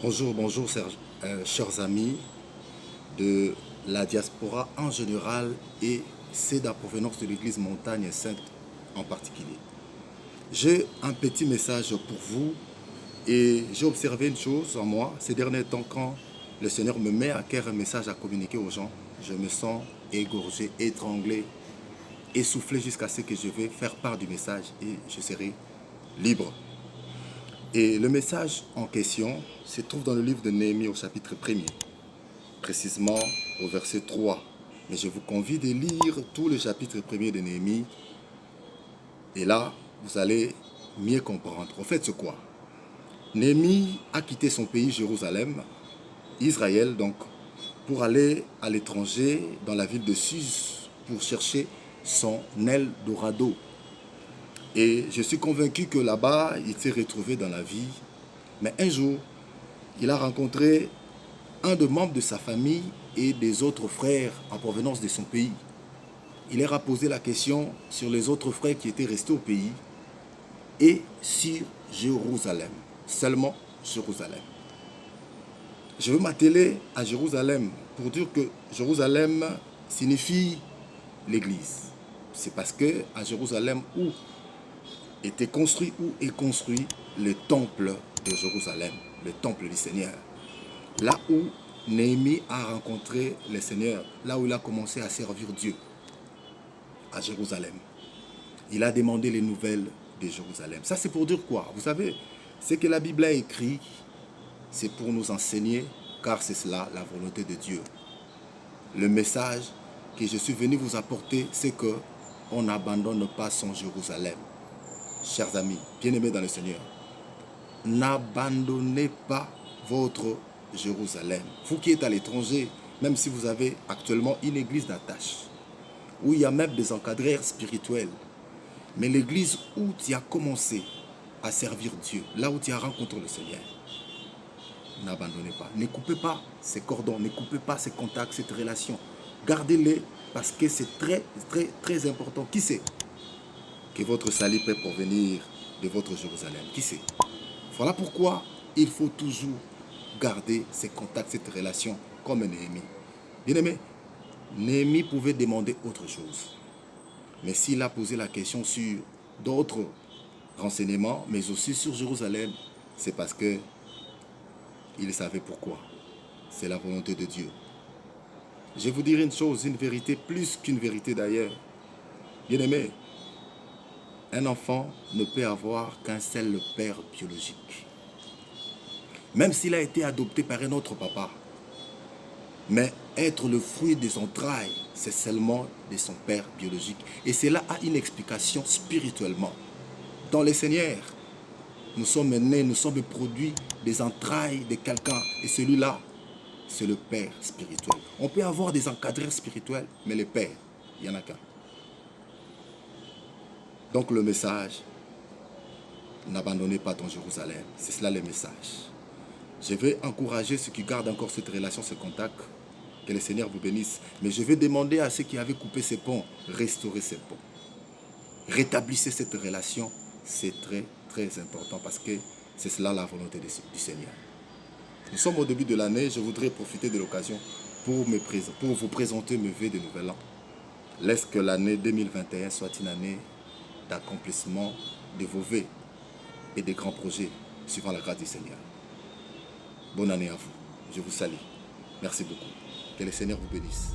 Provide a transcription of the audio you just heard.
Bonjour, bonjour, chers amis de la diaspora en général et ceux de la provenance de l'église Montagne Sainte en particulier. J'ai un petit message pour vous et j'ai observé une chose en moi ces derniers temps quand le Seigneur me met à cœur un message à communiquer aux gens. Je me sens égorgé, étranglé, essoufflé jusqu'à ce que je vais faire part du message et je serai libre. Et le message en question se trouve dans le livre de Néhémie au chapitre 1er, précisément au verset 3. Mais je vous convie de lire tout le chapitre 1er de Néhémie. Et là, vous allez mieux comprendre. En fait, c'est quoi? Néhémie a quitté son pays, Jérusalem, Israël, donc, pour aller à l'étranger, dans la ville de Suse, pour chercher son Eldorado. Et je suis convaincu que là-bas, il s'est retrouvé dans la vie. Mais un jour, il a rencontré un des membres de sa famille et des autres frères en provenance de son pays. Il leur a posé la question sur les autres frères qui étaient restés au pays et sur Jérusalem, seulement Jérusalem. Je veux m'atteler à Jérusalem pour dire que Jérusalem signifie l'église. C'est parce que à Jérusalem où était construit, où est construit le temple de Jérusalem, le temple du Seigneur. Là où Néhémie a rencontré le Seigneur, là où il a commencé à servir Dieu, à Jérusalem. Il a demandé les nouvelles de Jérusalem. Ça, c'est pour dire quoi? Vous savez, ce que la Bible a écrit, c'est pour nous enseigner, car c'est cela la volonté de Dieu. Le message que je suis venu vous apporter, c'est que on n'abandonne pas son Jérusalem. Chers amis, bien-aimés dans le Seigneur, n'abandonnez pas votre Jérusalem. Vous qui êtes à l'étranger, même si vous avez actuellement une église d'attache, où il y a même des encadreurs spirituels, mais l'église où tu as commencé à servir Dieu, là où tu as rencontré le Seigneur, n'abandonnez pas. Ne coupez pas ces cordons, ne coupez pas ces contacts, cette relation. Gardez-les parce que c'est très, très, très important. Qui sait que votre salut peut provenir de votre Jérusalem? Qui sait? Voilà pourquoi il faut toujours garder ces contacts, cette relation comme Néhémie. Bien-aimé, Néhémie pouvait demander autre chose. Mais s'il a posé la question sur d'autres renseignements, mais aussi sur Jérusalem, c'est parce que il savait pourquoi. C'est la volonté de Dieu. Je vais vous dire une chose, une vérité, plus qu'une vérité d'ailleurs. Bien-aimé, un enfant ne peut avoir qu'un seul père biologique. Même s'il a été adopté par un autre papa. Mais être le fruit des entrailles, c'est seulement de son père biologique. Et cela a une explication spirituellement. Dans le Seigneur, nous sommes nés, nous sommes produits des entrailles de quelqu'un. Et celui-là, c'est le père spirituel. On peut avoir des encadreurs spirituels, mais le père, il n'y en a qu'un. Donc le message, n'abandonnez pas ton Jérusalem. C'est cela le message. Je vais encourager ceux qui gardent encore cette relation, ce contact. Que le Seigneur vous bénisse. Mais je vais demander à ceux qui avaient coupé ces ponts, restaurez ces ponts. Rétablissez cette relation. C'est très, très important parce que c'est cela la volonté du Seigneur. Nous sommes au début de l'année. Je voudrais profiter de l'occasion pour vous présenter mes vœux de nouvel an. Laisse que l'année 2021 soit une année d'accomplissement de vos vœux et des grands projets suivant la grâce du Seigneur. Bonne année à vous. Je vous salue. Merci beaucoup. Que le Seigneur vous bénisse.